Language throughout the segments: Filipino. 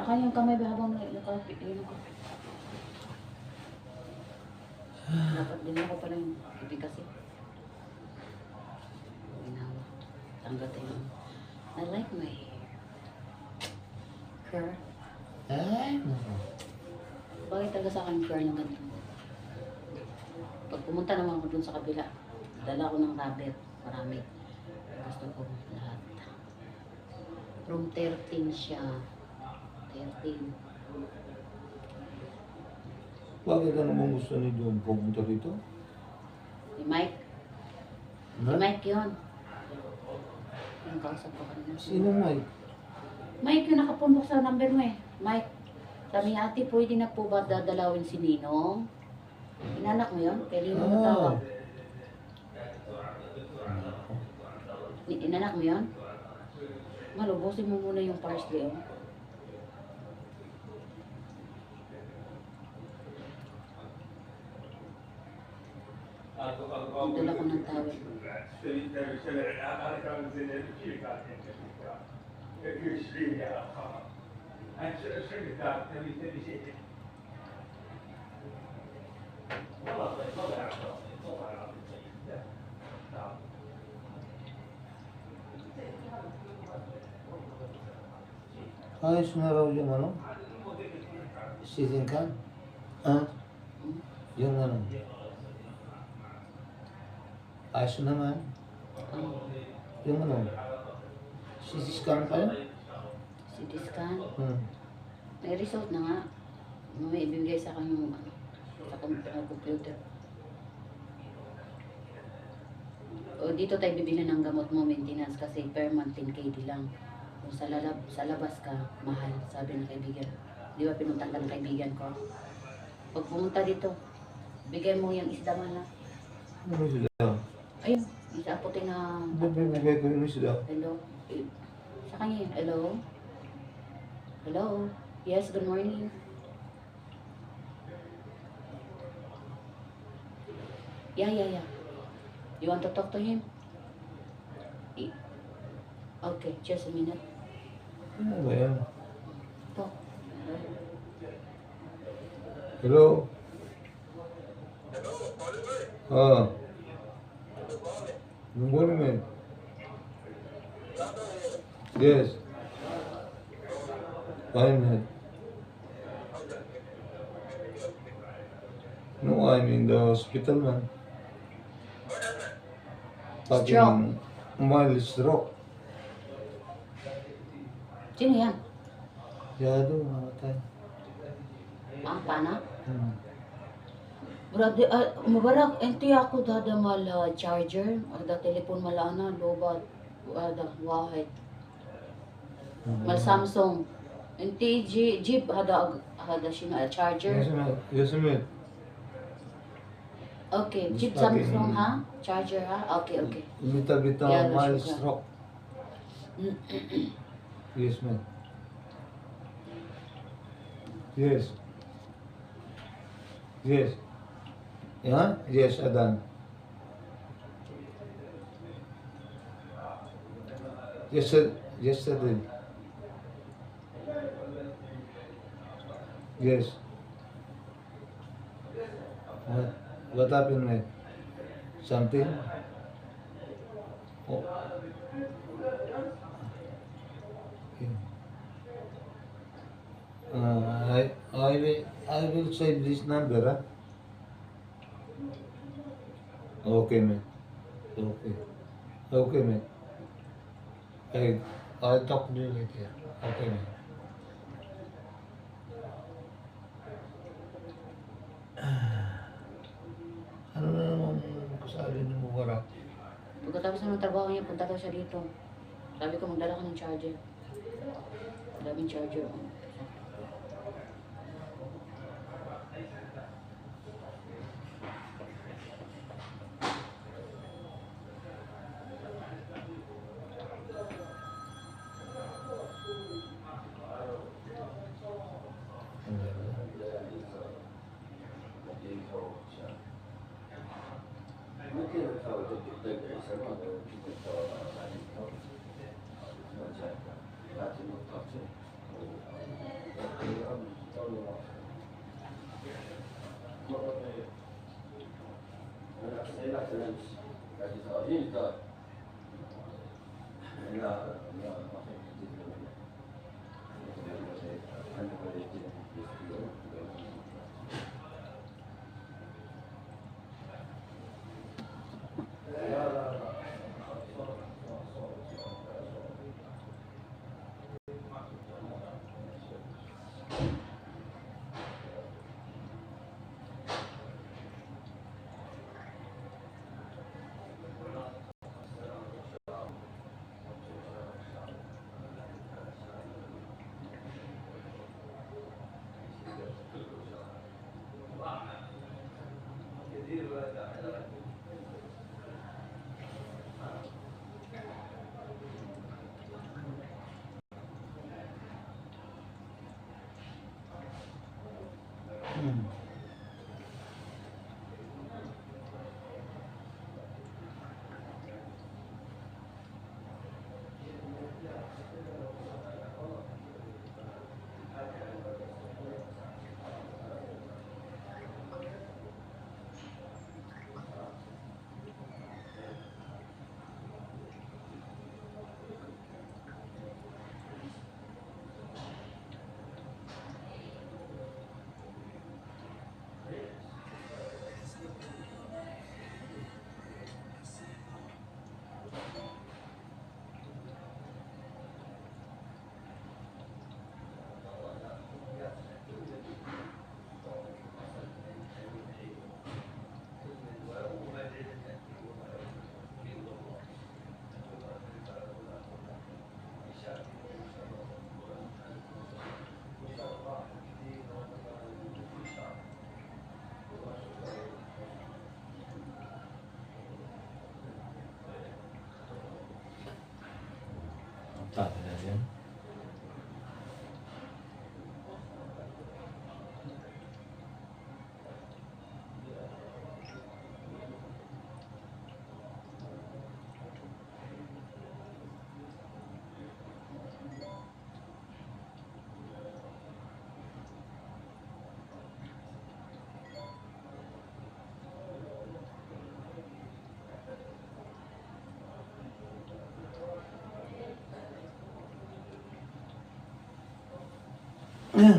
Aka yung kamay ba habang nakapit yun ako. Dapat din ako pala yung ibig kasi. Ginawa. Tanggat yun. I like my hair. Curl. Ay, Bakit talaga sa akin curl ng ganito? Pag pumunta naman ako dun sa kabila, dala ko ng rubber. Marami. Gusto ko lahat. Room 13 siya. 13. bakit ka naman gusto ni John pumunta dito? Si Mike. Si Mike yun. Yung kausap ko kanina. Sino Mike? Mike yung nakapumbok sa number mo eh. Mike. Sabi niya, ate, pwede na po ba dadalawin si Ninong? Inanak mo yun? Kaya Ninong mo tawag. Inanak mo yun? Malubusin mo muna yung parsley, oh. Nagdala ko ng tawel. Ayos na raw yung ano? Season ka? Ha? Yung ano? Ayos naman. Yung ano? CT-scan pa yun? CT scan. May result na nga. May ibibigay sa akin yung ano, sa computer. O dito tayo bibili ng gamot mo, maintenance, kasi per month 10K lang. Kung sa labas ka, mahal, sabi ng kaibigan. Di ba pinuntan ka ng kaibigan ko? Pag pumunta dito, bigay mo yung isda man na. Ano sila? Ayun, isa puti na... Bibigay ko yung sila. Hello? Sa kanya yun. Hello? Hello? Yes, good morning. Yeah. You want to talk to him? Okay, just a minute. Ano ba yan? Talk. Hello? Ah. Good morning, man. Yes. Fine, man. No, I'm in the hospital, man. Fucking mild stroke. Sino yan? Yado, mamatay. Pana? Hmm. Mabarak, enti ako dada mala charger, ada telepon mala ana, lobat, ada wahid. Mal Samsung. Enti Jeep ada sino charger. Yes, ma'am. Okay, Jeep Basta Samsung kin- ha? Charger ha? Okay. Bita-bita Yeah, mild sure. stroke. Yes, ma'am. Yes. Yeah? Yes, Adan. Yesterday. Yes. What happened, mate? Something? Oh. Okay. I will save this number, huh? Okay, mate. Okay, mate. Hey, I'll talk to you later. Okay, mate. Ano na naman kasali ni Mugara? Pagkatapos ng trabaho niya, punta daw siya dito. Sabi ko, magdala ka ng charger. Daming charger. Hmm. Sabi na yan. Hello,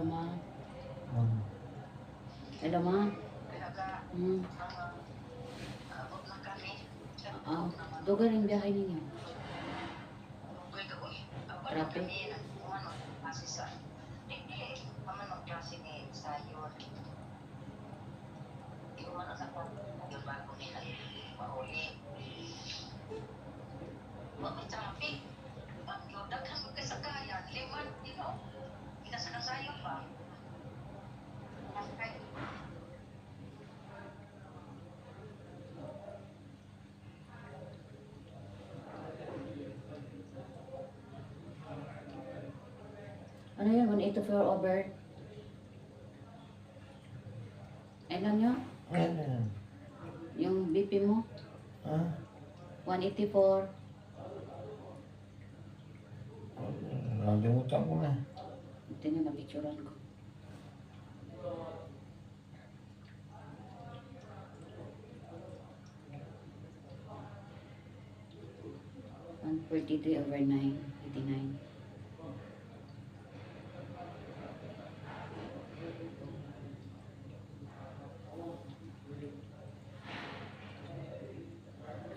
ma. Hmm. Hello, ma. Hmm. Dugan yung biyahe ninyo. Traffic. Ano yun? 184 over? Ilan nyo? Ano yan? Yung BP mo? Ha? 184. Nakalimutan ko na. Ito nyo na picturean ko. One 43 over 9, 89.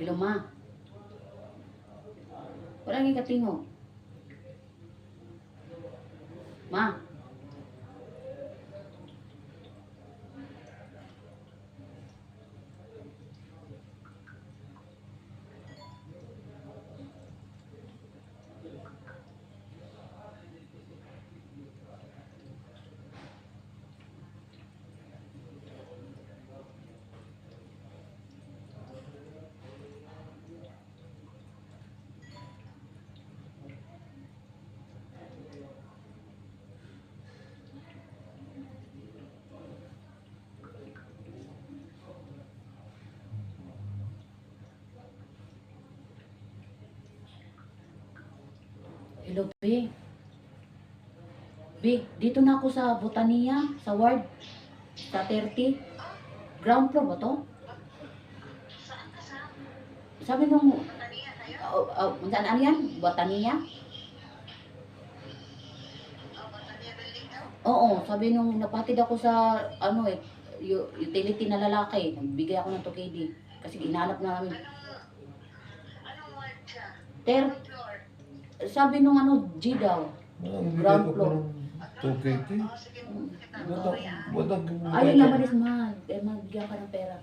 Hello, ma. Wala nga katingo. Ma. Hello, B. B, dito na ako sa Botania, sa ward, sa 30. Ground floor ba to? Sabi nung, ano yan? Botania? Oo, sabi nung napatid ako sa, ano eh, utility na lalaki. Nagbigay ako ng 2KD. Kasi inalap na namin. Ter, sabi nung ano, G daw. Ang bigay Ground ko pa floor. ng 2KT. Ba't Ayun naman is mahal. Eh, magbigyan ka ng pera.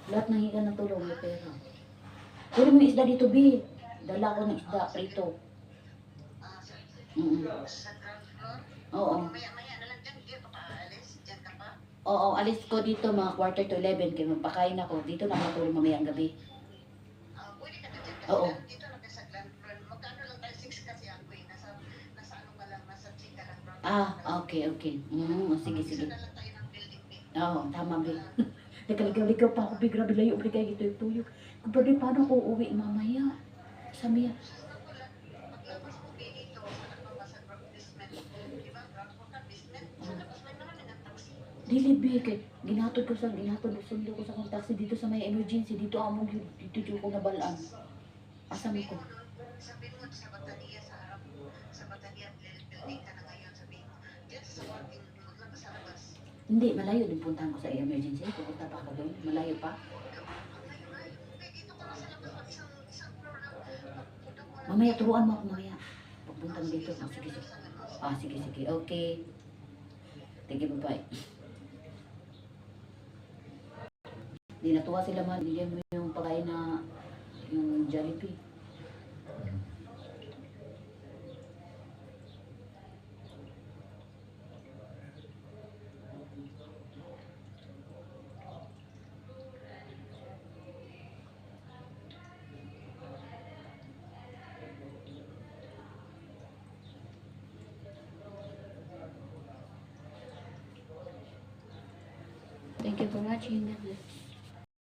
Lahat ng higa ng tulong, may pera. Pero may isda dito, B. Dala ko ng isda, prito. Mm. Oo. Oo, alis ko dito mga quarter to 11 kaya magpakain ako. Dito na matulog mamayang gabi. Oo. Ah, okay, okay. Sige, sige. Oo, tama, B. Nagkaligaw-ligaw pa ako, B. Grabe layo, B. Kaya ito yung tuyok. Kumpadre, paano ako uuwi mamaya? Sabi niya, dili, B. Kaya ginatod ko sundo ko sa kong taxi dito sa may emergency. Dito among yun. Dito ko nabalaan. Asa mo ko? Hindi, malayo din puntahan ko sa emergency. Pupunta pa ako doon. Malayo pa. Mamaya, turuan mo ako mamaya. Pagpunta mo dito. Ah, sige, sige. Ah, sige, sige. Okay. Thank you, bye-bye. Di natuwa sila man. Bigyan mo yung pagkain na yung Jollibee. Thank you for watching. God bless.